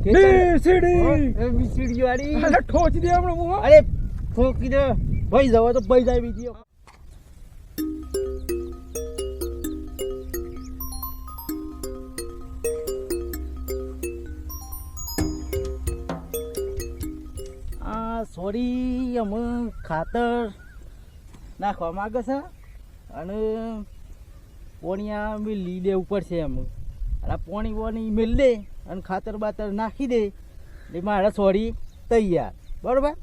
મીસીડી વાળી ઠોચી દે હમણાં હું અરે ઠોકી દે ભાઈ જવા તો ભાઈ જાય બીજી સોરી અમે ખાતર નાખવા માંગે છે અને પોણિયા મિલી દે ઉપર છે એમ અને પોણી મિલ દે અને ખાતર બાતર નાખી દે એટલે મારા સોરી તૈયાર બરાબર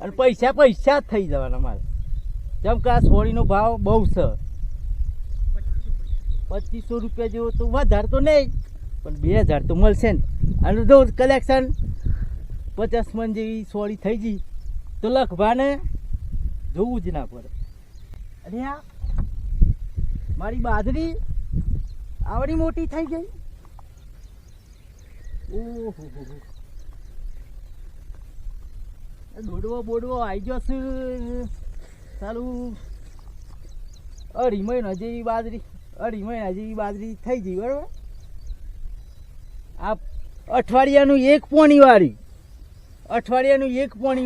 અને પૈસા જ થઈ જવાના મારે જેમ કે આ સોરીનો ભાવ બહુ છે 2500 રૂપિયા જેવો તો વધારે તો નહીં પણ 2000 તો મળશે ને અને રોજ કલેક્શન 50 મણ જેવી સોરી થઈ ગઈ તો લખવાને જોવું જ ના પડે. અરે આ મારી બાજરી આવડી મોટી થઈ ગઈ. ઓહો દોડવો બોડવો આવી ગયો છે સારું. અઢી મહિના જેવી બાજરી થઈ ગઈ બરાબર. આ અઠવાડિયાનું એક પોણી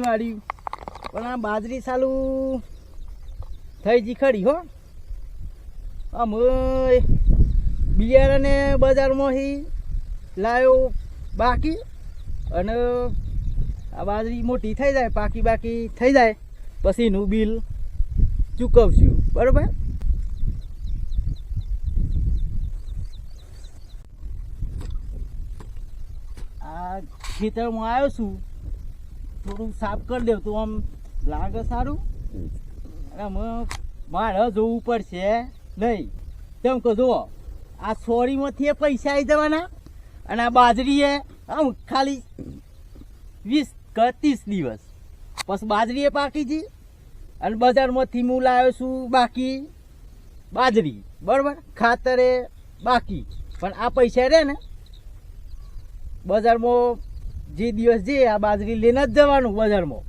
વાળી પણ આ બાજરી સાલું થઈ ગઈ ખરી હો. અમે બિયારણને બજારમાંથી લાવ્યો બાકી અને આ બાજરી મોટી થઈ જાય બાકી થઈ જાય પછી એનું બિલ ચૂકવશું બરાબર. આ ખેતરમાં આવ્યો છું થોડું સાફ કરી દેવું તો આમ લાગે સારું. અને મારે જોવું પડશે નહીં કેમ કે જુઓ આ સોરીમાંથી પૈસા આવી જવાના અને આ બાજરીએ આમ ખાલી 20 કે 30 દિવસ પછી બાજરીએ પાકી છે અને બજારમાંથી હું લાવ્યો છું બાકી બાજરી બરાબર. ખાતરે બાકી પણ આ પૈસા રહે ને બજારમાં જે દિવસ જે આ બાજરી લઈને જ જવાનું બજારમાં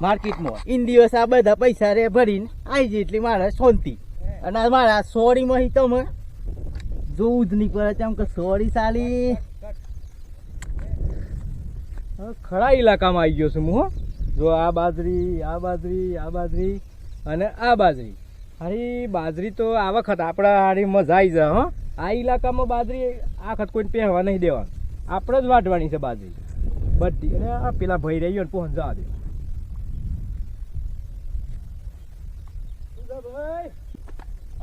માર્કેટમાં ઇન દિવસ આ બધા પૈસા રે ભરીને આવી જાય એટલે મારે શાંતિ. અને મારા સોરીમાં તમે જોવું જ નહીં પડે કેમ કે સોરી સાલી ખરા ઇલાકામાં આવી ગયો છું હું. જો આ બાજરી અને આ બાજરી. અરે બાજરી તો આ વખત આપણા હારી મજા આવી જાય. હા આ ઇલાકામાં બાજરી આ વખત કોઈને પહેરવા નહીં દેવાનું, આપણે જ વાટવાની છે બાજરી બધી. અને આ પેલા ભાઈ રહ્યો ને પહોંચવા દે.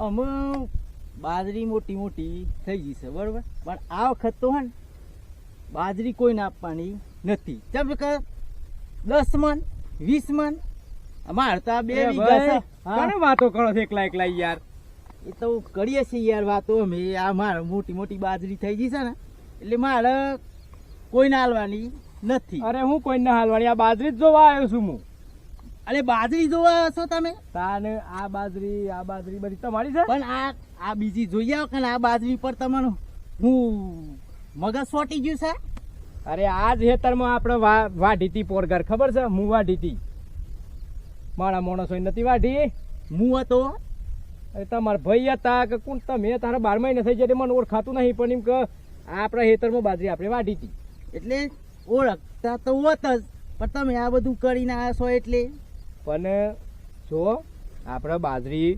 અમે બાજરી મોટી થઈ ગઈ છે બરાબર. પણ આ વખત તો હે ને બાજરી કોઈને આપવાની નથી. કેમ કે 10 મણ 20 મણ અમારે તો આ 2 વીઘા છે. કોને વાતો કરો છો એકલા યાર? એ તો કરીએ છીએ યાર વાતો અમે. આ મારે મોટી બાજરી થઈ ગઈ છે ને એટલે મારે કોઈને હાલવાની નથી. અરે હું કોઈને હાલવાની, આ બાજરી જ જોવા આવ્યો છું હું. અરે બાજરી જોવા છો તમે? તાને આ બાજરી બધી તમારી છે પણ આ બીજી જોઈ આવો કે આ બાજરી પર તમને હું મગજ સોટી ગયું છે. અરે આ જ હેતરમાં આપણે વાઢી હતી પોરગર, ખબર છે? હું વાઢી હતી. મારા માણસો નથી વાઢી. હું હતો. અરે તમારા ભાઈ હતા કે કોણ? તમે તારા 12 મહિના થઈ જાય મને ઓળખાતું નહીં, પણ એમ કે આપણા હેતરમાં બાજરી આપણે વાઢી હતી એટલે ઓળખતા તો હોત જ. પણ તમે આ બધું કરીને આવ્યા છો એટલે. પણ જો આપણે બાજરી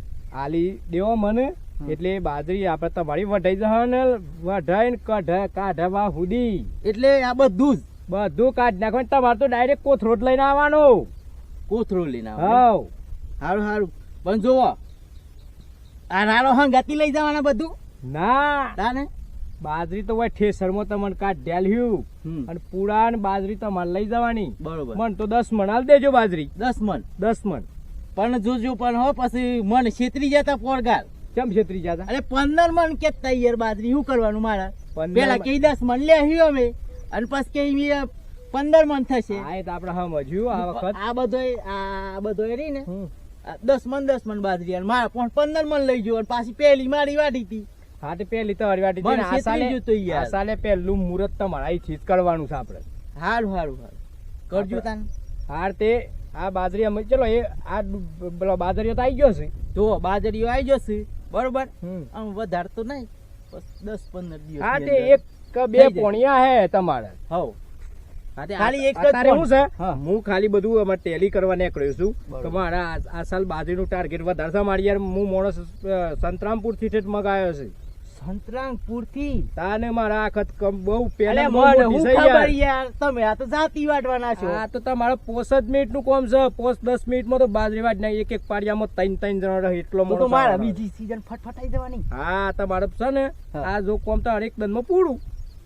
આલી દેવો મને એટલે બાજરી આપણે તમારી વઢાઈ જશે ને વઢાઈને કાઢવા હુડી એટલે આ બધું કાઢી નાખવાનું. તમારે તો ડાયરેક્ટ કોથળો જ લઈને આવવાનો. કોથળો લઈને આવવાનો? સારું. પણ જોવો આ નાનો હંગાતી લઈ જવાના બધું ના ને. બાજરી તો ઠેસરમાં તમને કાઢ્યાલ્યું અને પૂળા ને બાજરી તમારે લઈ જવાની બરોબર. મન તો 10 મણ હાલ દેજો બાજરી. 10 મણ પણ જોજો પણ હો પછી મન છેતરી જતા પોરગાર. કેમ છેતરી જતા? અરે 15 મણ કેતા યાર બાજરી શું કરવાનું મારા? પેલા કે 10 મણ લે અમે અને પછી કે 15 મણ થશે. હા એ તો આપણે સમજ્યું. આ વખત આ બધો રહી ને 10 મણ બાજરી અને મારા 15 મણ લઈ ગયો અને પાછી પેલી મારી વાડી હતી. હા તો પેલી તમારી વાટી આ સાલે પહેલું મુહૂર્ત તમારે અહીંથી જ કરવાનું છે આપણે. સારું કરજો તાન. હાર તે આ બાજરી અમે ચલો એ આ પેલો બાજરીઓ તો આવી ગયો છે. જો બાજરીઓ આવી જશે બરોબર. આમ વધારે તો નહીં, 10-15 દિવસ. હા તે 1-2 પોણિયા હે તમારે. હવ હા, તે ખાલી એક જ અત્યારે point. શું છે હા. હું ખાલી બધું અમારે ટેલી કરવા નીકળ્યો છું બરોબર. તો મારા આ સાલ બાજરીનું ટાર્ગેટ વધારે છે મારી યાર હું માણસ સંતરામપુર થી ઠેઠ મગાયો છે સંતરામપુર થી તાને મારા આખત બહુ અલે પેલા બહુ મને મોટી હું છે ખબર યાર. યાર તમે આ તો જાતી વાટવાના છો આ તો તમારે 5 મિનિટ નું કામ છે 5-10 મિનિટમાં તો બાજરી વાટ ના એક પાડિયામાં 3 જણા રહે એટલો તો મોટો મારા બીજી સીઝન ફટફટાઈ જવાની હા તમારે છે ને હા. આ જો કોમ તો હરેક દનમાં પૂરું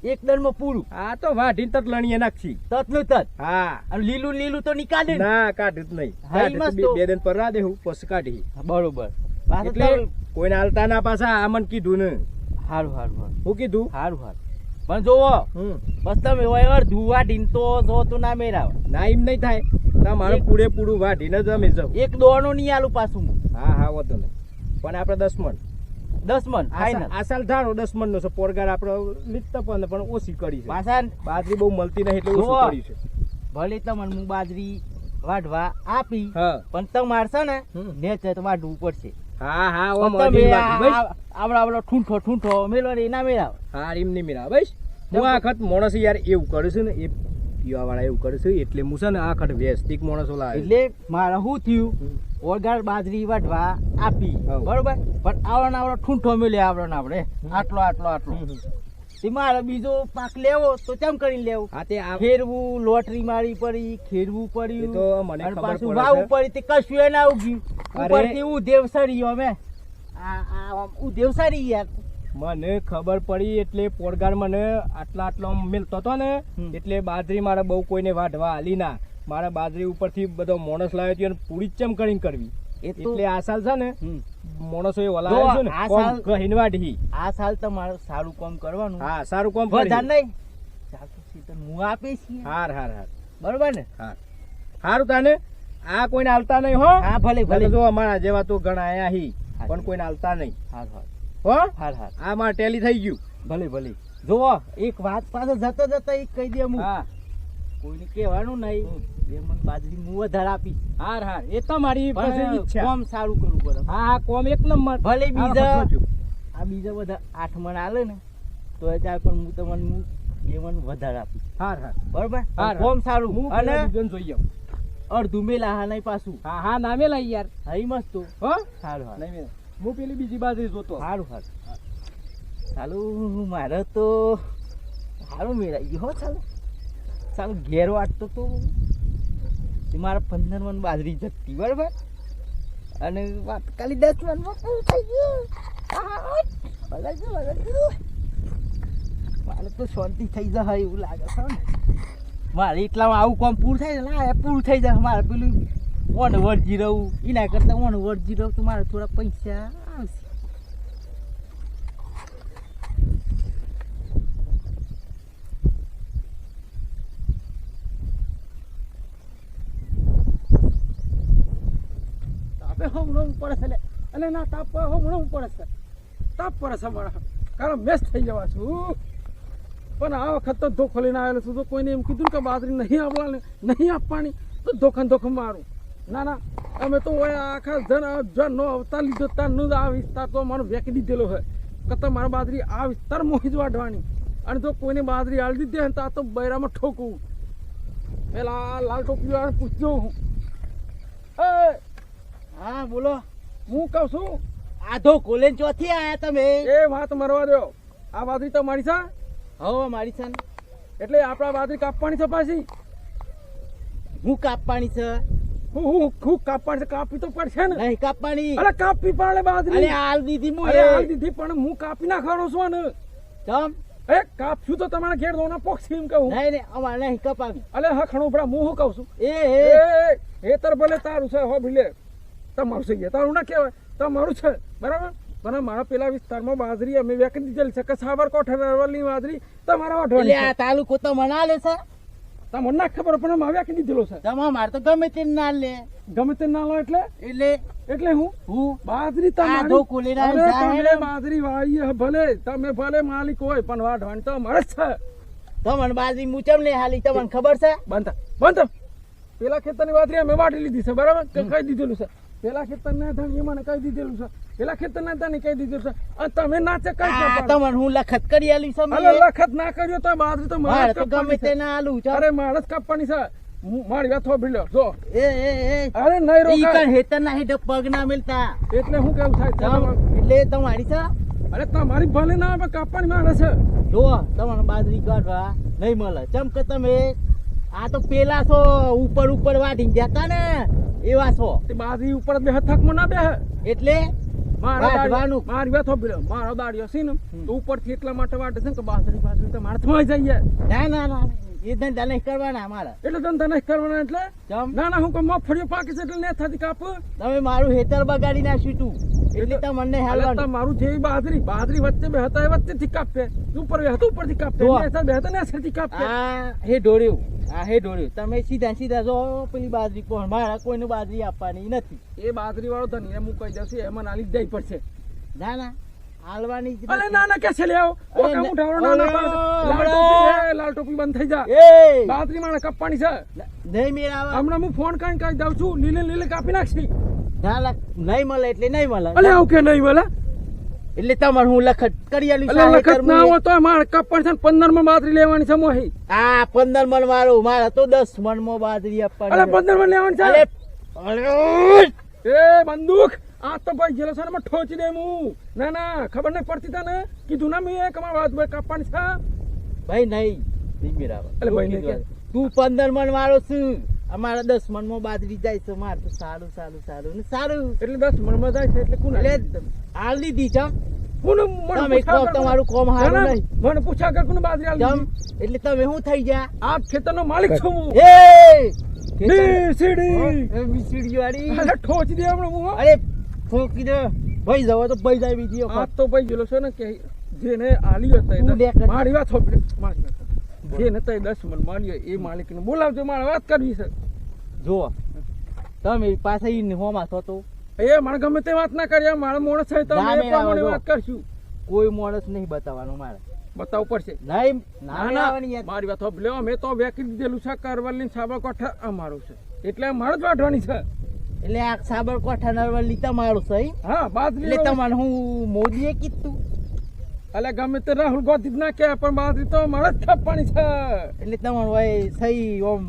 એક દરમાં પૂરું આ તો વાઢીને તત લણીએ નાખશી તતનું તત હા અને લીલું લીલું તો નીકાળે ને. ના કાઢ્યું જ નહીં હા, ઈ કાઢ્યું તો મસ્ત. બે દિન પર રા દેવું પછી કાઢી બરોબર પાછું એટલે તમે- કોઈને હાલતા ના પાછા આ મને કીધું ને હારું હારું હું કીધું હારું હારું પણ જોવો હમ બસ તમે હોય અડધું વાટીને તો જો તો ના મેરાવ ના એમ નહીં થાય તમારે એક- પૂરેપૂરું વાઢીને જ અમે જાઉં એક દોણો નહીં આલું પાછું હું હા હા વાંધો નહીં પણ આપણે 10 મણ 10 મણ ફાઈનલ આ સાલ ધારો 10 મણ નો છે પોરગાર આપણે લીધતા પણ ઓછી કરી છે પાછા બાજરી બહુ મળતી નહીં એટલે જુઓ. ઓછું કરી છે ભલે તમને હું બાજરી વાઢવા આપી હા પણ તમારે છે ને હમ. નેચર તો વાઢવું પડશે હા હા પણ ઓમ તમે અઢી વાટી, બસ. આવડો ઠૂંઠો મેળવા દે ના મેળાવ હા એમ નહીં મેળા બસ હું આ વખત માણસ યાર એવું કરું છું ને એ પીવા વાળા એવું કરે છે એટલે હું છે ને આ વખત વ્યસ્તિક માણસો લાવે એટલે મારે શું થયું ઓરગાર બાજરી વાઢવા આપી હઉ. બરોબર પણ આવડો ઠૂંઠો મેળ્યો આવડો ને આપણે આટલો આટલો આટલો તે મારે બીજો પાક લેવો તો કેમ કરીને લેવું હા તે આ ખેરવું લોટરી મારી પડી ખેરવું એ પડ્યું તો મને અને ખબર પાછું પડે વાવું છે. પડી તે કશું એ ના ઉગ્યું અરે. ઉપરથી ઉદેવ સરી અમે આ ઉદેવ સરી યાર મને ખબર પડી એટલે પોરગાર મને આટલો મિલતો હતો ને હમ. એટલે બાજરી મારે બહુ કોઈને વાઢવા હાલી ના મારા બાજરી ઉપરથી બધો માણસ લાવ્યો હતો અને પૂરી ચમ કરીને કરવી એ તો એટલે આ સાલ છે ને હમ. માણસો એ જો વલાવ્યો છે ને આ કોમ સાલ- કહીને વાઢી આ સાલ તમારે સારું કામ કરવાનું હા સારું કોમ વધારે કરી નહીં ચાલતું સીઝન હું આપે છીએ હાર હાર હાર બરોબર ને હાર હારું તાને આ કોઈને હાલતા નહીં હો હા ભલે ભલે જો અમારા જેવા તો ઘણા આયા હી પણ કોઈને હાલતા નહીં હાર હાર હો હાર હાર આ મારે ટેલી થઈ ગયું ભલે ભલે જોવો એક વાત પાસે જતા જતા એક કહી દે હું હા કોઈને કહેવાનું નહીં એ મને બાજરી હું વધારે આપી હાર હાર એ તો મારી પણ પસંદ ઈચ્છા કામ સારું કરવું પડે હા હા કોમ એક નંબર ભલે આ બીજા વખત જોજો. આ બીજા બધા 8 મણ આલે ને તો એ ચાલ પણ હું તમને એ મને વધારે આપી હાર હાર બરોબર હાર. કામ સારું હું અને પેલા બીજાને જોઈ આવું. અડધું મેલા હા નહીં પાછું હા હા નામે લઈ યાર હઈ મસ્ત હો સારું સારું નહીં મેં. હું પેલી બીજી બાજુ જોતો સારું સારું ચાલું મારે તો સારું મેળાઈ ગયું હો ચાલો ચાલો ઘેર વાટતો તો તે મારા 15 મણ બાજરી જતી બરાબર અને વાત ખાલી 10 મણમાં પૂરું થઈ ગયું બગાડ્યું. મારે તો શાંતિ થઈ જાય એવું લાગે છે ને મારે એટલામાં આવું કામ પૂરું થાય ને લા પૂરું થઈ જાય મારે પેલું ઓન વળજી રહું એના કરતાં ઓન વળજી રહું તો મારે થોડા પૈસા આવશે. તાપે હમણાં પડે છે લે. અને ના તાપ હમણાં પડે છે તાપ પડે છે મારા કારણ મેસ થઈ જવા છું પણ આ વખત તો ધોખો લઈને આવેલો છું તો કોઈને એમ કીધું કે બાજરી નહીં આપવાની નહીં આપવાની તો ધોખા મારું ના ના અમે તો ઓય આખા જનનો અવતાર લીધો તારનો આ વિસ્તાર તો મારો વેકી દીધેલો હોય કે તમારે બાજરી આ વિસ્તારમાં જ વાઢવાની અને જો કોઈને બાજરી આળી દીધી હોય ને તો આ તો બૈરામાં ઠોકવું પેલા આ લાલ ટોપી વાળાને પૂછજો હું એ હા બોલો હું કહું છું આધો કોલેજ ચોથી આયા તમે એ વાત મરવા દો આ બાજરી તમારી છે હવે મારી છે ને એટલે આપણા બાજરી કાપવાની છે પાછી હું કાપવાની છે હું કાપવાની છે કાપી તો પડશે ને નહીં કાપવાની અરે કાપી પડે બાજરી અરે હાલ દીધી હું અરે હાલ દીધી પણ હું કાપી નાખવાનો છું ને તમ એ કાપશું તો તમારા ઘેર દોના પોક્ષ એમ કહું નહીં નહીં અમારે નહીં કપાવી અલે હા ખણું પડા હું શું કહું છું એ એ તર ભલે તારું છે હો ભલે તમારું છે ગયા તારું ના કહેવાય તમારું છે બરાબર પણ મારા પેલા વિસ્તારમાં બાજરી અમે વેકી દીધેલી છે કે સાબરકોઠા વેરવલની બાજરી તમારા એટલે વાઢવાની આ છે તાલુકો તો મનાલે છે તમને ના ખબર પણ અમે વેકી દીધેલો છે તમારે મારે તો ગમે તે ના લે ગમે તે ના લો એટલે એટલે હું હું બાજરી આ તમારી ધોકો લઈને અરે આવી તમે જાય. બાજરી વાળી ભલે તમે ભલે માલિક હોય પણ વાઢવાની તો અમારે જ છે તમને બાજરી મૂચમ ને હાલી તમને ખબર છે બંધ પેલા ખેતરની બાજરી અમે વાટી લીધી છે બરાબર કે કહી દીધેલું છે પેલા ખેતર ના ધણી મને કહી દીધેલું છે, પેલા ખેતર ના ધણી કહી દીધેલું છે, અને તમે નાચે કઈ આ છે તમને હું લખત કરી આલી છે અલે મેં. લખત ના કર્યો તો બાજરી તો મારે મારે જ તો ગમે કાપવાની તે છે. ના આલું છે. અરે મારે જ કાપવાની છે. હું મારી વાત સાંભળી લો જો. એ અરે નહીં ઈ રોકાય કણ હેતર ના હેઠે પગ ના મિલતા. એટલે હું કેવું થાય ચમ, એટલે તમારી છે. અરે તમારી ભલે ના આવે કાપવાની મારે છે. જો તમને બાજરી કાઢવા નહીં મળે. ચમ કે તમે આ તો પેલા છો ઉપર ઉપર વાઢીને જતા ને એવા છો. તે બાજરી ઉપર બે હથકમાં ના બેહે. એટલે મારા વાઢવાનું. મારી વાત સાંભળી લો. મારો દાડિયો છે ને તો ઉપરથી એટલા માટે વાટે છે ને કે બાજરી તો મારે થવાઈ જાય. ના ના ના એ ધંધા નહીં કરવાના અમારા. એટલે ધંધા નહીં કરવાના એટલે ચમ ના ના હું કોઈ મફળીઓ પાકી છે એટલે ને થતી કાપ. તમે મારું હેતર બગાડી નાખ્યું તું એટલે તમને હાલવાનું. મારું જેવી બાજરી વચ્ચે બે હતા એ વચ્ચેથી કાપે, ઉપર બે હતા ઉપરથી કાપે, જો. ને બે હતા ને અસરથી કાપે. આ હે ઢોળ્યું, આ હે ઢોળ્યું. તમે સીધા સીધા જો પેલી બાજરી કોણ, મારા કોઈને બાજરી આપવાની નથી. એ બાજરી વાળો ધણી હું કહી દઉં છું એમાં નાલી જ જઈ પડશે. ના ના હાલવાની જ અલે નથી. ના ના કે છે લે આવો અરે ઓકા ના, ઉઠાવડો ના ના અરે પાડે. હમણાં. લાલ ટોપી બંધ થઈ જા. એ બાજરી માણે કાપવાની છે. નહીં મેળાવા. હમણાં હું ફોન કરીને કહી દઉં છું લીલે લીલે કાપી નાખશી. ના લા, નહીં મળે એટલે નહીં મળે. અલે આવું કે નહીં બોલે. એટલે તમારે હું લખત કરી આલું અલે છું. આ લખત હેતર ના મુએ. હોય તો મારે કાપવાની છે 15 માં બાજરી લેવાની છે મોહી. આ 15 મણ વાળું, મારા તો 10 મણ માં બાજરી અલે આપવાની. 15 માં લેવાની અરે છે. અરે એ બંદૂક આ તો ભાઈ જેલો છે ને ઠોચી દે હું. ના ના ખબર નહીં પડતી તને કીધું ના મેં કે મારા વાત કાપવાની છે. ભાઈ નહીં નહીં મેળાવા. અલે ભાઈ નહીં કે. તું 15 મણ વાળો છું, અમારા 10 મણ માં બાજરી જાય છે. મારે તો સારું સારું સારું ને સારું. એટલે 10 મણમાં જાય છે એટલે કોને એટલે આ લીધી છે. કોને તમે કહો તમારું કોમ હારું નહીં. મને પૂછા કર કોને બાજરી આલી ચમ, એટલે તમે શું થઈ ગયા? આ ખેતરનો માલિક છું હું. એ બીસીડી. બીસીડી વાળી. અલે ઠોચી દે હમણાં હું હો. અરે ફોકી દે ભાઈ, જવા તો ભાઈ જાય બીજી આ વખત. તો ભાઈ જેલો છે ને કે જેને આલી હતા એ હું લે દસ- કર. મારી વાત સાંભળી, મારી વાત સાંભળી. જેને તો 10 મણ માલ્યો એ માલિકને બોલાવજો, મારે વાત કરવી છે. જો તમે પાછા ઈ હોમાં છો તો એ મને ગમે તે વાત ના કરી, મારા મોણસ છે તો ના, અમે મેં પ્રમાણે આવો. વાત કરશું. કોઈ માણસ નહીં બતાવવાનું મારે. બતાવવું પડશે. નહીં ના ના ના આવવાની યાર. મારી વાત સાંભળો, અમે તો વેકી દીધેલું છે કારવાલી સાબરકાંઠા અમારું છે એટલે મારે જ વાઢવાની છે. એટલે આ સાબરકાંઠા નરવલી તમારું છે. હા બાજરી એટલે તમારે હું મોદીએ કીધું. એટલે ગમે તે રાહુલ ગાંધી જ ના કહે પણ બાજરી તો મારે જ કાપવાની છે. એટલે તમારું ભાઈ સહી ઓમ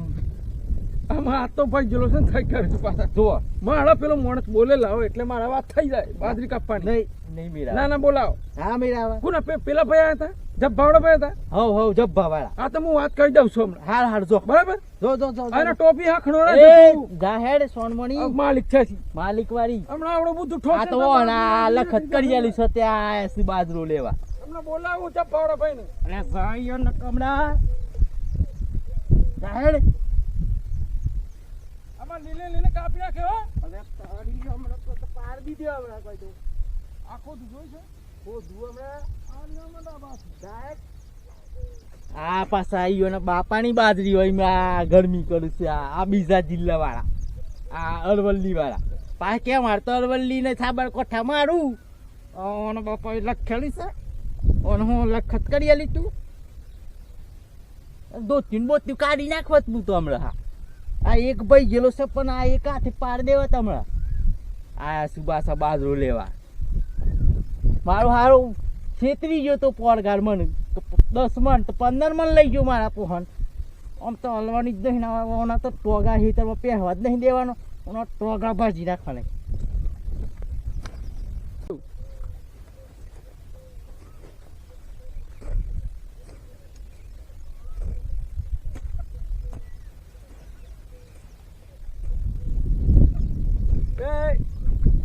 આમાં આ તો ભાઈ જેલો છે ને થઈ કરે છે પાછા. જુઓ. મારા પેલો માણસ બોલેલા હોય એટલે મારા વાત થઈ જાય બાજરી કાપવાની. નહીં નહીં મેળા. ના ના બોલાવો. હા મેળાવા. કોના પેલા ભાઈ આવ્યા હતા જબ્બાવડા ભાઈ હતા. હવ હવ જબ્બા વાળા. આ તો હું વાત કરી દઉં છું હમણાં. હાર હાર જો બરાબર. જો જો જો આને ટોપી હાંખણો એ જાહેર સોનમણી માલિક છે. માલિક વાળી. હમણાં આવડું બધું આ ઠોકે તો ના લખત કરી આલી છે ત્યાં આયા છે બાજરો લેવા. હમણાં બોલાવું જબ્બાવડા ભાઈ ને. અરે ભાઈઓ ને કમડા જાહેર. આમાં લીલે લીલે કાપી નાખે હો. અરે તારી હમણાં તો પાર દીધો હમણાં કોઈ તો. આખો તું જોઈ છે. ઓ દુ હમણાં આ લીલામાં ના બાપ. જાહેર. આ પાછા આઈયો ને બાપાની બાજરી હોય મેં આ ગરમી કરું છે. આ બીજા જિલ્લા વાળા, આ અરવલ્લી વાળા પાછા કેમ મારતો અરવલ્લી ને સાબરકાંઠા મારું. ઓનો બાપા લખેલી છે. ઓને હું લખત કરી આલી તું. દોતીન બોતી કાઢી નાખવત તું તો હમણાં. હા આ એક ભાઈ ગયેલો છે પણ આ એક હાથે પાર દેવત હમણાં. આ સુબાસા બાજરો લેવા મારું હારું છેતરી ગયો તો પોરગાર મને 10 મણ તો 15 મણ લઈ ગયો મારા પોહન. આમ તો હલવાની જ નહીં. ઓના તો ટોગા હીટરમાં પહેરવા જ નહીં દેવાનો. ઓના ટોગા ભાજી નાખવાના.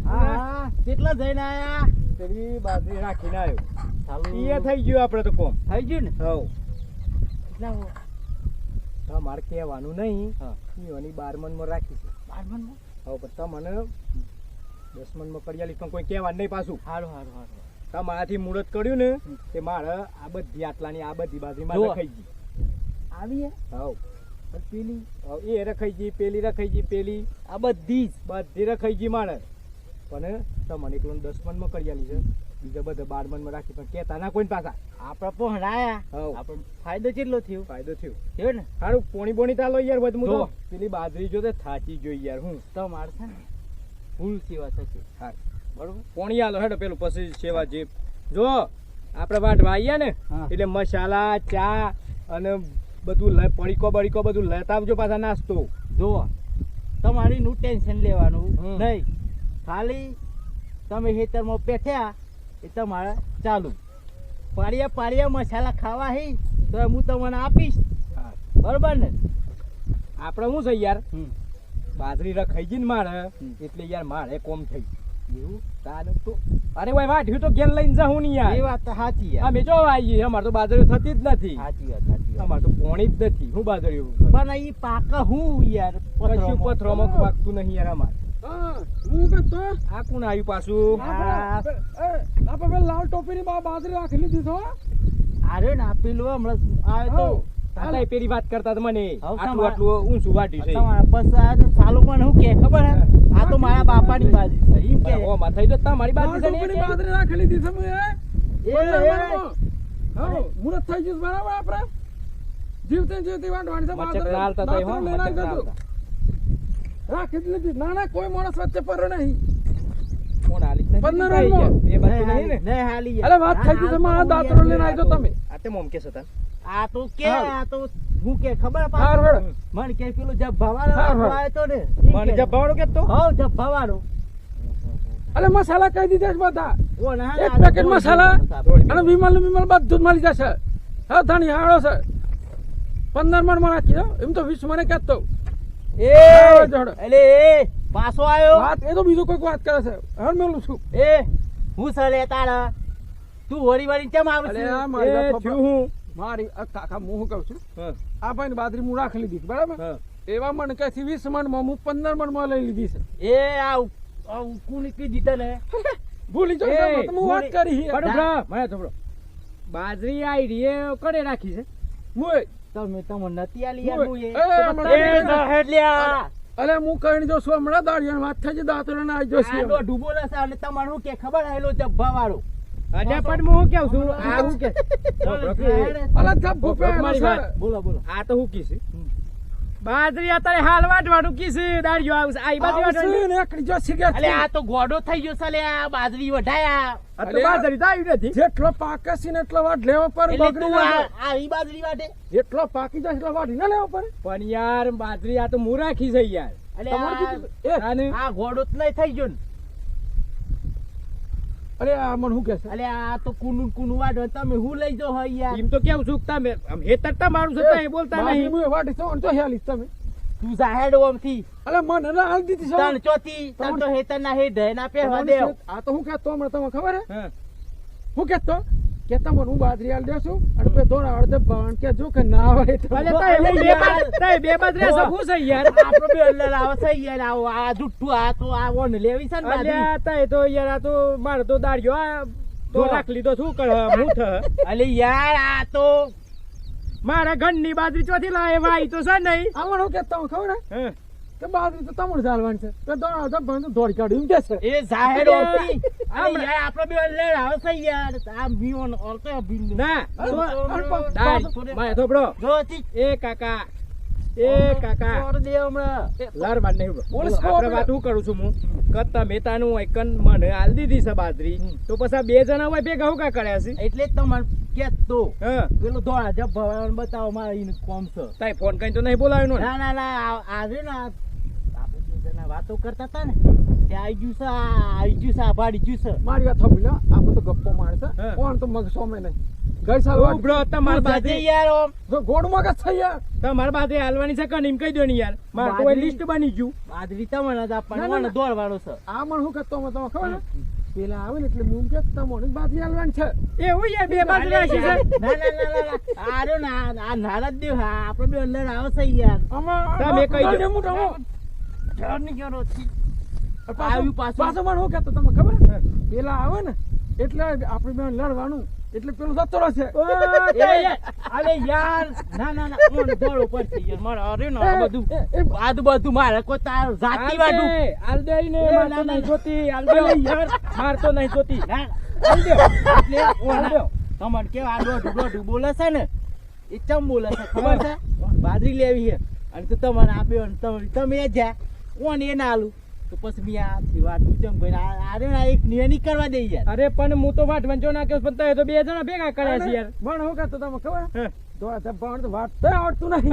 હા કેટલા જઈને આયા? પેલી બાજરી રાખીને આવ્યો. ચાલુ ઈએ થઈ ગયું આપણે તો કોમ. થઈ ગયું ને. હવ કેટલા તમારે કહેવાનું નહીં. હા. ઈઓની 12 મણમાં રાખી છે. 12 મણ? હવે પણ તમને 10 મણમાં કરી આલી પણ કોઈ કહેવાનું નહીં પાછું. હારું હારું હારું. તમારાથી મુહૂર્ત કર્યું ને તે મારે આ બધી આટલાની આ બધી બાજરીમાં જુઓ. રખાઈ ગઈ. આવી હે? હવ પણ પેલી હવે એ રખાઈ ગઈ, પેલી રખાઈ ગઈ, પેલી આ બધી જ બધી રખાઈ ગઈ મારે. પણ તમને એકલો 10 મણમાં કરી આલી છે. બીજા બધા 12 મણમાં રાખી પણ કહેતા ના કોઈ પાછા. આપડે પહોંચાયા. હવ. આપણને ફાયદો કેટલો થયો? ફાયદો થયો. થયો ને? સારું પોણી બોણી ચાલો યાર બધું. જુઓ. પેલી બાજરી જો તે થાચી જોઈ યાર હું. તો મારે છે ને ફૂલ સેવા થશે. હા. બરોબર. પોણી આલો હેડો પેલું પછી સેવા જે જો આપણે વાટવા આવીએ ને હા. એટલે મસાલા ચા અને બધું પડીકો બડીકો બધું લેતા આવજો પાછા નાસ્તો. જુઓ તમારી નું ટેન્શન લેવાનું હમ. નહીં. ખાલી તમે ખેતરમાં બેઠ્યા એ તમારે ચાલુ પાળિયા મસાલા ખાવા હે તો હું તમને આપીશ. હા. બરોબર ને? આપણે શું છે યાર હમ. બાજરી રખાઈ ગઈ ને મારે એટલે યાર મારે કોમ થઈ એવું તાને તો અરે ભાઈ વાઢ્યું તો ઘેર લઈને જાઉં ને એ યાર. વાત તો સાચી યાર. અમે જો આવીએ અમારે તો બાજરી થતી જ નથી. સાચી વાત. અમારે તો પોણી જ નથી. હું બાજરી પણ એ પાકા હું યાર કશું પથરોમાં પાકતું નહીં યાર અમારે. હા હું કહેતો આ કોણ આવ્યું પાછું? આપણે પેલા લાલ ટોપીની બાજરી રાખી લીધી તો અરે ના પેલું હમણાં આવે તો તાતા પેલી વાત કરતા હતા મને હવે આટલું તમારે- આટલું ઊંચું વાટ્યું છે. તમારા બસ આ તો સાલું પણ શું કે ખબર હે? આ તો મારા બાપાની બાજુ છે. એમ કે ઓ માથાઈ તો તમારી લાલ બાજુ છે ને ટોપીની એ કે? બાજરી રાખી લીધી છે મેં એ મુહૂર્ત થઈ ગયું છે બરાબર આપણે જીવતી વાટવાની છે મચક ના હાલતા તોય હો, બાજરી લઈને મચક ના આવી જજો. હાલતા. રાખી જ લીધી ના ના કોઈ માણસ વચ્ચે પર નહીં કોણ હાલી જ નથી 15 ભાઈ યાર. માં. એ બાજુ નહીં ને? નહીં હાલી યાર. અરે વાત થઈ ગઈ છે મારા દાંતરો લઈને આવી જાઓ તમે આ તે મોમ કે છે તાન. આ તો કે હારું. આ તો હું કે ખબર હાર પાછું? વળ મને કે પેલું જબ ભવાડો હારું. આવ્યો તો ને મને જબ્બાવાળો કહેતો? હો જબ ભવાડો અલે મસાલા કહી દીધા છે બધા ઓ ના એક પેકેટ મસાલા અને વિમલ બધું જ મળી જશે હા ધણી હાળો છે 15 મણ રાખી દો એમ તો 20 મને કહેતો એ જોડો. એટલે એ પાછો આવ્યો વાત એ તો બીજું કોઈક વાત કરે છે હવે મેલું છું એ હું સલે તારા તું વળી વળી કેમ અલે આ આવશે? મારી એ વાત થયું સાંભળો. હું. મારી આ કાકા હું કહું છું હા, આ ભાઈ બાજરી હું રાખી લીધી છે, બરાબર હા. એવા મણ કે 20 મણમાં હું 15 મણમાં લઈ લીધી છે એ આ કુની કીધી તને? ભૂલી જાઓ એ, સાહેબ, તમે વાત કરી છે. પણ ઉભરો, મને તો ઉભરો. બાજરી આઈ રહી એ કડે રાખી છે. મુએ તમે નથી આલી યાર હું એ. એ, મને એ દહેડ લ્યા. અલે હું કઈ જો છું હમણાં દાડિયાની વાત થઈ છે દાંતરો ના આવી આ જશે દોઢું બોલે છે એટલે તમારે શું કે ખબર આયેલો જબ્બા વાળો અરે પણ હું કેવું છું આ હું કે અલે ધબ્બો પે મારી વાત. બોલો બોલો. આ તો હું કીધું બાજરી અત્યારે હાલ વાટવાનું કીધું દાળિયો આવશે આ બાજરી વાટવાની. ને એકડી જો સિગરેટ અલે આ તો ગોડો થઈ ગયો છે લે આ બાજરી વઢાયા આ તો બાજરી તો આવી નથી. જેટલો પાકે છે ને એટલો વાટ લેવો પર એટલે બગડી તું ના આ આવી બાજરી વાટે જેટલો પાકી જાય એટલો વાટ ના લેવો પર પણ યાર બાજરી આ તો હું રાખી છે યાર. અલે તમારે આ- કીધું એ આને આ ગોડો જ નહીં થઈ ગયો ને. અરે આ મને શું કે છે અલે આ તો કુનું વાટો તમે હું લઈ જાઓ હોય યાર. એમ તો કેવું છું કે તમે આમ હેતર તમારું છે તમે બોલતા બાજરી નહીં. મુએ વાટી છો તો હેલીસ તમે તું જાહેડ ઓમથી અલે મને ના હાલ દીધી છે તન ચોથી તન તો હેતર ના હે ઢે ના પહેવા દેવ. આ તો હું કહેતો હમણાં તમને ખબર હે હા. હું કહેતો કે તમને હું બાજરી હાલ દેશું અને બે દોડા અડધે ભાણ કે જો કે ના આવે તો ભલે તાય હું બે તાય બે બાજરી સગું છે યાર. આપણો બે અંદર આવે છે યાર આવો આ જુઠ્ઠું આ તો આ ઓન લેવી છે ને બાજરી. અલ્યા તાય તો યાર આ તો મારે તો દાળિયો આ તો જો. રાખ લીધો શું કર હું થ અલે યાર આ તો મારા ઘરની બાજરી ચોથી લાવે ભાઈ તો છે નહીં. આમાં હું કહેતો હું ખબર હે હા. કે બાજરી તો તમને ચાલવાની છે બે દોડા અડધે ભાણ તો દોડી કાઢ્યું એમ કે છે એ જાહેર ઓમથી આમ- અરે યાર આપણો બે અંદર આવે છે યાર આ બીઓન ઓલતો બિલ ના થોડે- મારે તો બ્રો જોતી એ કાકા એ કાકા છોડ દે હમણાં. લાર બાર નહીં બ્રો. બોલો, આપણે વાત શું કરું છું હું કે તમે તાનું આઈકન મને હાલ દીધી છે બાજરી તો પછી આ બે જણા હોય ભેગા હું કા કર્યા છે. એટલે જ તમારે કેતો હા પેલો દોડા જબ ભવાને બતાવો મારે ઈને કોમ છે. તાય ફોન કરીને તો નહીં બોલાવ્યો ને. ના ના ના આજે ને આપણે બે જણા વાતો કરતા હતા ને ત્યાં આવી ગયું છે આ ભાડી ગયું છે. મારી વાત સાંભળી લો આપણે તો ગપ્પો મારે છે હા. કોણ તો મગ સોમે નહીં ગઈ સાલ ઓ વાટ બ્રો તમાર તું જજે બાજરી યાર ઓમ. જો ગોળ મગ જ થઈ યાર તમાર બાજરી હાલવાની છે કન એમ કહી દો ને યાર મારે તો બાજરી- લિસ્ટ બની ગયું. બાજરી તમને જ ના, આપવાની ના, ઓને ના. દોડવાનો છે. આ મને શું કહેતો અમે તમે ખબર હે? પેલા આવે ને એટલે હું કે તમને બાજરી હાલવાની છે એવું યાર બે બાજરી રાખી છે. ના ના ના ના ના આ રહ્યો ને આ નારા જ દેવ હા આપણે બે અંદર આવે છે યાર. તમે કહી દો. જર ની કરો છી. પાછું આવ્યું પાછું. પાછું મને શું કહેતો તમે ખબર હે? પેલા આવે ને એટલે આપણે બે લડવાનું એટલે પેલું જતો રહેશે ઓ, તાય યાર. અરે યાર ના ના ના ઓને દોડો પડશે યાર મારે અરે ને આ બધું એ, આ બધું મારે કોઈ તાર જાતિ વાટું હાલ દે ને એ, માર ના, તો ના. નહીં જોતી હાલ દે યાર માર તો નહીં જોતી. ના હાલ દે. એટલે હાલ દે. તમારે કેવા આ દોઢું બોલે છે ને એ ચમ બોલે છે ખબર છે બાજરી લેવી છે અને તો તમારે આપ્યો ને તમે જ્યાં ઓન એ ના આલું તો પછી મેં આથી વાટું ચમ કરીને આરે ના એક નિયની કરવા દે યાર. અરે પણ હું તો વાટ વંચો નાખ્યો પણ તય તો બે જણા ભેગા કર્યા છે યાર. પણ હું કહેતો તમે ખબર હે. દોડા ધબ્બા તો વાટતા આવડતું નહીં.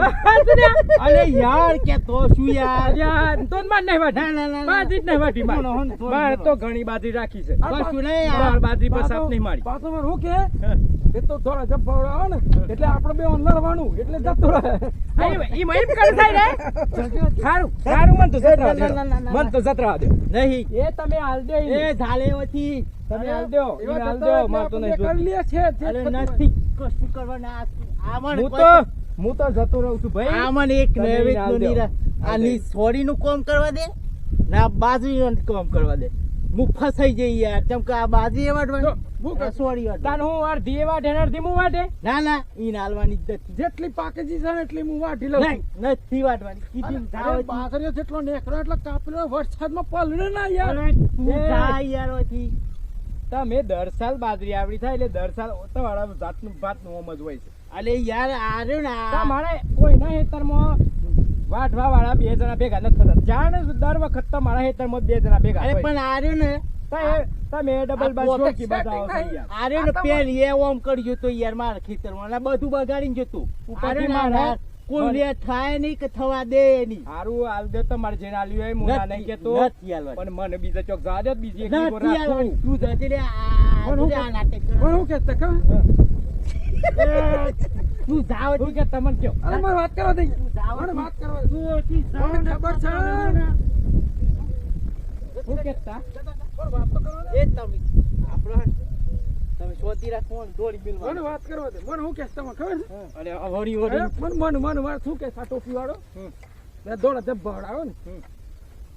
અરે યાર કે તો શું યાર. યાર તો જ માર નહીં વાટી. ના, ના, ના, ના. બાજરી જ નહીં વાટી માર. થોડું, થોડું, માર થોડું. તો ઘણી બાજરી રાખી છે. કશું નહીં બાર યાર. બાજરી પર સાપ નહીં મારી. પાછો મને હું કે હે. એ તો થોડા ધબ્બા આવે ને એટલે આપણે બે લડવાનું એટલે જતું રહે. ઈ મહિમ કરે થાય રે. સારું સારું મન તો જતરા દે. ના, ના, ના, ના. મન તો જતરા દે. નહીં એ તમે હાલ દે ઈ. એ ઝાલેવથી તમે હાલ દો. એવા ઈ હાલ જતા દો. એટલે માર તો આપણે નહીં બે કરી જોતી. લઈએ છીએ, જે અરે થતું હોય. નથી કશું કરવાના આમણ હું તો જતો રહું છું ભાઈ. આમણ એક તમે નૈવેદ હાલ નો દો. નીરા આની સોરી નું કામ કરવા દે ના બાજરી નું કામ કરવા દે. હું ફસાઈ જઈ યાર કેમ કે આ બાજરી એ જો, વાટવાની હું કહું. સોરી તાન વાટવાની. હું અડધી એ વાટે ને અડધી હું વાટે. ના ના ઈ નાલવાની જ નથી. જેટલી પાકેજી છે ને એટલી હું વાટી લઉં છું. નહીં નથી વાટવાની કીધી અરે જાવ બાકરીઓ જેટલો નેકરો એટલે કાપેલો વરસાદમાં પલળે ના યાર. તું એ. જા યાર ઓથી. તમે દર સાલ બાજરી આવડી થાય એટલે દર સાલ તમારા જાતનું ભાતનું ઓમ જ હોય છે. અલે યાર આર્યો ને આ તમારે કોઈના હેતરમાં વાટવા વાળા બે જણા ભેગા નથી થતા. જાણે દર વખત તમારા હેતરમાં બે જણા ભેગા અરે હોય. પણ આર્યો ને તમે ડબલ બાજુ પોતે શોકી બતાવો છો યાર. આર્યો ને પેલી એ ઓમ કર્યું તો યાર મારા ખેતરમાં અને બધું બગાડીને જતું ઉપરથી આર્યો ને મારા- કોઈ રે થાય નહીં કે થવા દે નહીં. હારું હાલ દે તમારે જેને આલ્યું હોય હું ના નહીં કેતો. નથી હાલવાની. પણ મને બીજા ચોક જવા દે બીજી એક નથી લીગો રાખું. હાલવાની. તું જતી રે આ પણ હું તું આ નાટક કરે. પણ હું કહેતા ખબર? તું જાવ શું કે તમને કયો? અરે મારે વાત કરવા દે. જાવ મને વાત કરવા દે. તું જાવ મને ખબર છે. શું કહેતા? પણ વાત તો કરવા દે. એ તમે આપણો તમે શોધી રાખો ને દોડી બિલ મને વાત કરવા દે. મને હું કહેતા તમને ખબર છે? અરે વળી અરે વળી મને વાત શું કે ટોપી વાળો બે દોડા ધબ્બા વાળો ને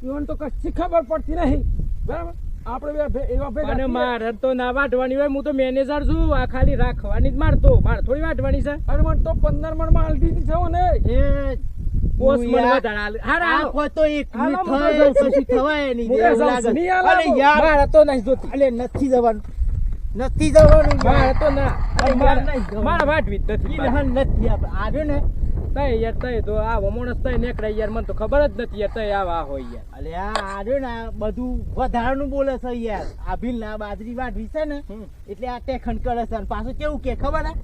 ઈવન તો કશી ખબર પડતી નહીં બરાબર આપણે બે એવા ભેગા અને છીએ. મારે તો ના વાટવાની હોય. હું તો મેનેજર છું. આ ખાલી રાખવાની જ મારતો. મારે થોડી વાટવાની છે. અરે મને તો 15 મણ માલ દીધી છે હો ને. એ પોસ તું મને યાર, વધારે હાલ. હારા આ હાલો. કોઈ તો એક હાલો, મિનિટ હું થાય જાઉં છું. કશું થવાય નહીં. હું એવું જાઉં લાગે. છું. નહીં હાલે અરે બાબુ. યાર મારે તો નહીં જોતી. અલે નથી જવાનું નથી જવાનું મારે તો ના. અરે મારે યાર નહીં જવાનું. મારે વાટવી જ નથી. ઈ લહન નથી આપણે આવ્યો ને તય યાર તય તો આવો માણસ તય નીકળે યાર. મને તો ખબર જ નથી યાર તય આવા હોય યાર. અલે આ આવ્યો ને આ બધું વધારાનું બોલે છે યાર આ ભીલ ના બાજરી વાટવી છે ને એટલે આ ટેખન કરે છે અને પાછું કેવું કે ખબર હે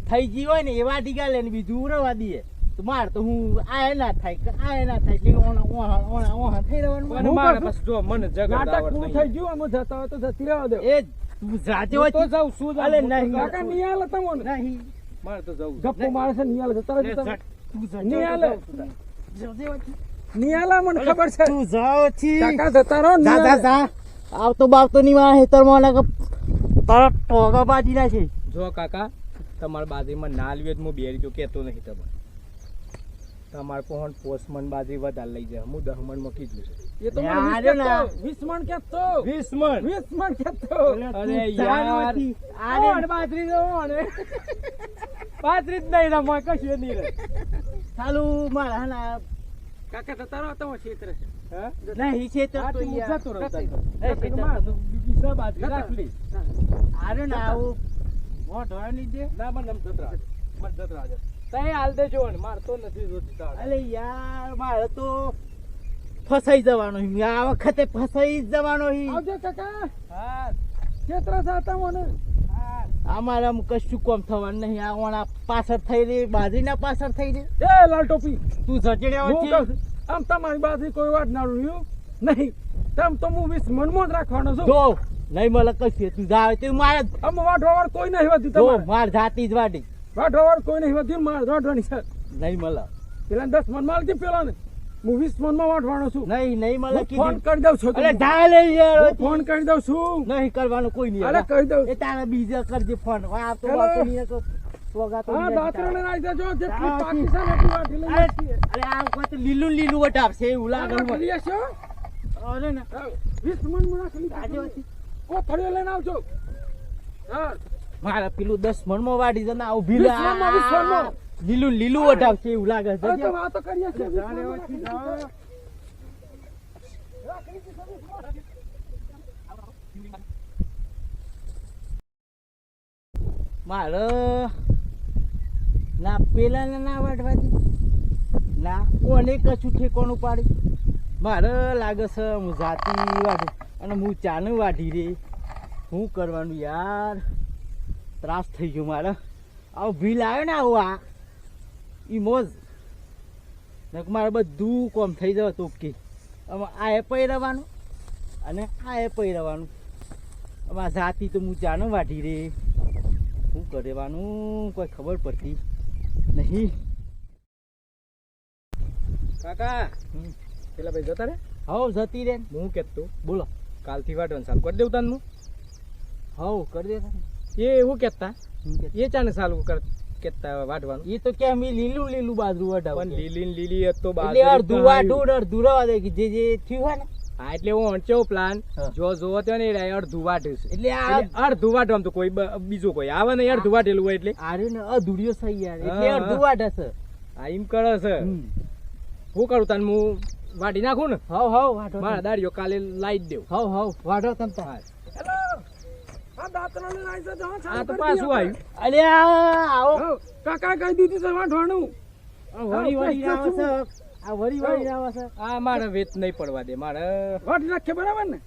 થઈ ગઈ હોય ને એ વાટી ગાલે ને બીજું ઉરવા દઈએ તો માર તો હું આય ના થાય આય ના થાય એટલે ઓહા ઓહા ઓહા થઈ રહેવાનું અને હું મારે કરું? પછી જો મને જગત નાટક આવડતું પૂરું નહીં. થઈ ગયું અમે જતા હોય તો જતી રહેવા દો. એ તું જાતે હું તો હોય જાઉં છું. અલે જાઉં. નહીં. કાકા નહીં હાલે તમને. નહીં મારે તો જવું છે. ગપ્પો મારે છે નહીં હાલે જતા રહેજો તમે. તું જા નહીં હાલે. જાતે હોય નહીં હાલે મને ખબર છે. તું જાઓ છી કાકા જતા રહો નહીં જા જા હાલે. જા આવતો બાવતો ની માં હેતરમાં ના તારા ટોગા બાજી ના છે જો કાકા તમારા બાજરીમાં ના આવ્યો તો હું બે રીતે કહેતો નહીં તમને. તમારે કોણ પોસમન બાજરી વધારે લઈ જાય. હું 10 મણમાં કીધું છે. એ તો મને યાર 20 ના. કહેતો. 20 મણ કહેતો. 20 મણ. 20 મણ કહેતો. અરે યાર. ઓણ બાજરી તો ઓણ. બાજરી જ નહીં રમવા કશું નહીં રહે. ચાલુ મારા હના કાકા જતા રહો તમે ક્ષેત્રે છે. હા? નહીં છે તો આ તો હું યાર. જતો રહું જતો તારે. એ એ ખેતર મારે તો તો. બીજી સ બાજરી જતો. રાખી લઈશ. આરે ને આવું મોઢો નહીં દે ના મને આમ જતરા દે. મને જતરા દે. તઈ હાલ દેજો ને મારે તો નથી જોતી તારે. અલે યાર મારે તો ફસાઈ જવાનો છે. આ વખતે ફસાઈ જ જવાનો છે. આવજો કાકા હા ક્ષેત્ર જતા મને. હા. અમારા કશું કોમ થવાનું નહીં આ ઓણા પાછળ થઈ રહી બાજરીના પાછળ થઈ રહી એ લાલ ટોપી તું ઝચડ્યા હું હોય કહું છું, આમ તમારી બાજરી કોઈ વાત ના રહ્યું નહીં તમ તો હું 20 મણમાં જ રાખવાનો છું. જો નહીં મળે કશું તું જા તે મારે આમ વાઢવાવાળ કોઈ નહીં હોતી જો તમારે. માર જાતી જ વાડી વાઢવાવાળ કોઈ નહીં હોતી મારે વાઢવાની છે. નહીં મળે પેલા 10 મણ માલ હતી પેલા ને હું 20 મણમાં વાઢવાનો છું. નહીં મળે હું ફોન કીધું કરી દઉં છું અરે તમને. જા લે યાર હું ફોન કરી દઉં છું. નહીં કરવાનું કોઈ નહીં અરે કહી દઉં. એ તારા બીજા કરજે ફોન આ તો હેલો. વાતો નહીં તો સોગાતો હા નહીં દાતરો ને નાખી દેજો જેટલી હા, પાકી છે ને એટલી વાઢી લઈ અરે જઈએ. અરે આ વખત લીલું લીલું વટાવશે એવું લાગે વાઢી મને. લઈએ છો? અરે ને હા, 20 મણમાં નાખી આજે લીધું. વચ્ચે કોથળીઓ લઈને આવજો. હા મારા પેલું 10 મણમાં વાડી જને આવું 20 મણમાં, 20 મણમાં. લીલું લીલું વટાવશે એવું લાગે છે હવે તો વાતો કરીએ છીએ. 20 મણમાં નાખી જાઓ. દીધું. રાખી દીધું 20 મણ. મારે ના પેલા ના વાટવાથી ના કોને કશું ઠેકોનું પાડી મારે લાગે છે હું જાતી વાઢું અને હું ચાનું વાઢી રે શું કરવાનું યાર ત્રાસ થઈ ગયો મારે આવો ભીલ આવ્યો ને આવો આ ઈ મોજ ને મારે બધું કોમ થઈ જવું તો ઓકે હવે આ એ પહેરવાનું અને આ એ પહેરવાનું હવે આ જાતી તો હું ચાનું વાઢી રે શું કરવાનું કોઈ ખબર પડતી નહીં. કાકા પેલા ભાઈ જતા રે હવ જતી રે હું કેતો બોલો. કાલથી વાટવાનું ચાલુ કરી દેવું તાન હું હવ કરી દે એ એવું કેતા એ ચાને ચાલુ કેતા વાટવાનું એ તો કેમ ઈ લીલું લીલું બાજુ વઢાવ પણ લીલી ને લીલી હતો એટલે અડધું વાટું ને અડધું રવા દે કે જે થયું હોય ને હા એટલે હું અંચો પ્લાન હા. જો જોવો તો ને એ અડધું વાટ્યું છે એટલે આ એટલે અડધું વાટવામાં તો કોઈ બીજું કોઈ આવે નહીં અડધું વાટેલું હોય એટલે આર્યું ને અધૂરિયો થઈ યાર એટલે હા, અડધું હા. વાટે છે. આ એમ કરે છે હમ. હું કરું તાન હું વાટી નાખું ને હવ હવ વાટો મારા દાડીઓ કાલે લાઈ જ દેવું હવ હવ વાટો તમ તાર. હેલો આ દાંતરા લઈને આવી જજો હો, ચાલુ આ તો કરી પાછું દઈએ આવ્યું અલ્યા આવો આપણે. હઉ, કાકા કહી દીધું છે વાંઢવાનું આ વળી વળી આવે છે આ વળી વળી આવે છે. આ મારે વેત નહીં પડવા દે મારે વાટી નાખીએ બરાબર ને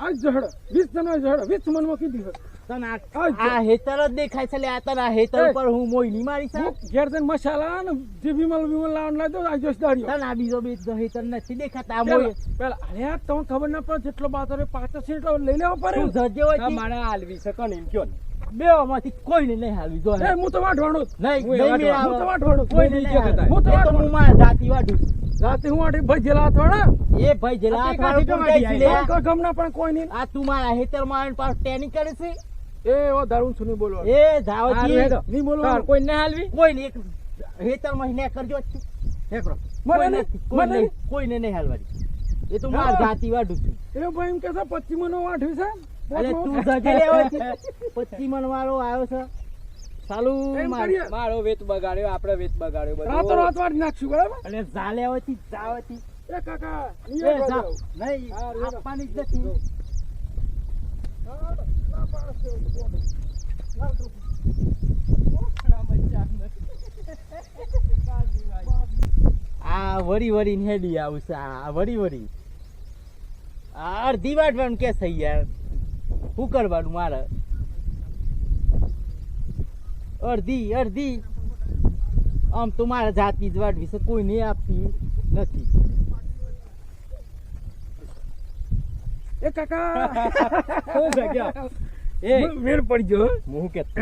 આજ જહડો 20 જણો જહડો 20 મનમાં કીધું છે. તને આજ જો. આ હેતર જ દેખાય છે લે આ તને આ હેતર એ. ઉપર હું મોય ની મારી છે હું ઘેર જઈને મસાલા ને જે વિમલ લાવવાનું લાવી દો આજ જોશ દાડીઓ તને આ બીજો બીજો હેતર નથી દેખાતા આ મોય પેલા અરે યાર તમને ખબર ના પડે જેટલો બાતરે 5 એટલો લઈ લેવો પડે તું જજે હોય આ મારે હાલવી શકે ને એમ કયો ને બેમાંથી કોઈને નહીં હાલવી જો એ હું તો વાંઢવાનું જ. નહીં હું એ નહીં વાટવા- મેળ હું તો આવે. વાંઢવાનું જ. કોઈને કોઈ નહીં નહીં હાલવી. જતા. હું તો એ તો વાટવાનું. હું મારા જાતિ વાઢું છું. રાતે હું આઠે ભાઈ જેલા અથવાડા એ ભાઈ જેલા આ તે હાથ વાળો કાઢી કોણ તો જાય છે લે? કોઈ ગમના પણ કોઈ નહીં આ તું મારા હેતર માં પાસ ટેનિંગ કરે છે એ ઓ દારૂ છું નહીં બોલવા એ જાવજી હારું હેડો. નહીં બોલવાનું. તાર કોઈ ને હાલવી કોઈ નહીં એક હેતર માં ને કરજો જ છું. હેકરો. મને કોઈ નહીં, નથી, કોઈ મને નહીં, કોઈને નહીં હાલવાની એ તો મારા હા. જાતિ વાઢું છું. એ ભાઈ એમ કે છે 25 મનો વાંઢ્યું છે અરે તું જજે લેવો છે 25 મણ વાળો આવ્યો છે સાલું એમ માર- કરીએ. મારો વેત બગાડ્યો આપણે વેત બગાડ્યો બધો. રાતો રાત વાળી નાખશું બરાબર અને જાલેવતી જાવતી એ કાકા એ નિયર જાવ બાજુ. નહીં હા, રેડો. આપવાની જ નથી હા, ના પાડે છે. લાવ તો. આ વરી વરી ને હેડી આવશે આ વરી વરી આ અડધી વાટવાનું કે થઈ યાર શું કરવાનું મારે અડધી અડધી આમ તો મારા જાતની જ વાટવી છે કોઈ નહીં આપતી નથી એ કાકા શું છે ક્યાં? એ મેળ પડી ગયો હો. હું કેતો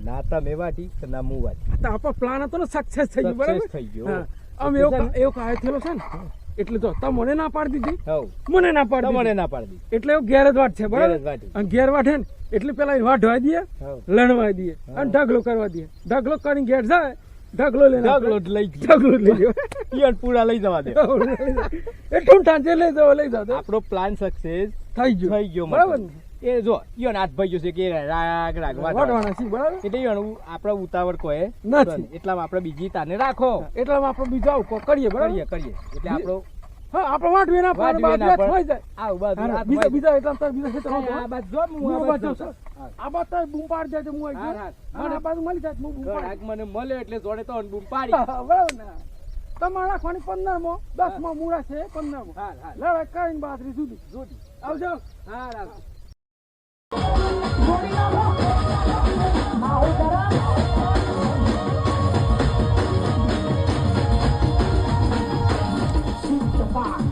ના તમે વાટી કે ના હું વાટી તો આપણો પ્લાન હતો ને સક્સેસ થઈ ગયો Success બરાબર થઈ ગયો. હા. આમ એવો કાય થયેલો છે ને એટલે તો તમે મને ના પાડી દીધી હવ મને ના પાડી તમને દીધી ના પાડી એટલે એવું ઘેર જ વાટ છે ઘેર જ બરાબર વાટી. અને ઘેર વાટે ને એટલે પેલા વાઢવા દઈએ હવ લણવા દઈએ અને ઢગલો કરવા દઈએ ઢગલો કરીને ઘેર જાય ઢગલો લઈને ઢગલો આપણે- જ લઈ ગયો. ઢગલો લઈ લ્યો. ઈયળ પૂરા લઈ જવા દે એ ઠૂંઠા જે લઈ જાઓ તો આપણો પ્લાન સક્સેસ થઈ ગયો થઈ ગયો બરાબર મતલબ. એ જો ઈયોન હાથ ભાઈ ગયો છે કે રાગ રાગ વાટવાના. વાટવાના છે બરાબર એટલે ઈયોન આપણે ઉતાવળ કોઈ નથી. એટલામાં આપણે બીજી તાને રાખો એટલામાં આપણે બીજો આવું કોક કરીએ બરાબર કરીએ કરીએ એટલે આપણો હા આપણે વાટવી ના પડે વાટવી ના બાજુ પડે. થઈ જાય આવું બાજુ હા, હાથ બીજા ભાઈ. બીજા એટલા તાર બીજા ખેતરમાં આ જો. બાજુ જો હું હું આ આ બાજુ બાજુ જાઉં. છું. આ બાજુ તો બૂમ પાડી જાય હું આવી હા, ગયો. હા. અને આ બાજુ મળી જાય હું બૂમ પાડી. ઘરાક મને મળ્યો એટલે જોડે તો બૂમ પાડી હા, બરાબર ને તમારે રાખવાની 15 માં 10 માં મૂળા છે 15 માં હા હા લડાઈ કરીને બાજરી સુધી જોડી આવજો હા રાખ. Shoot the box.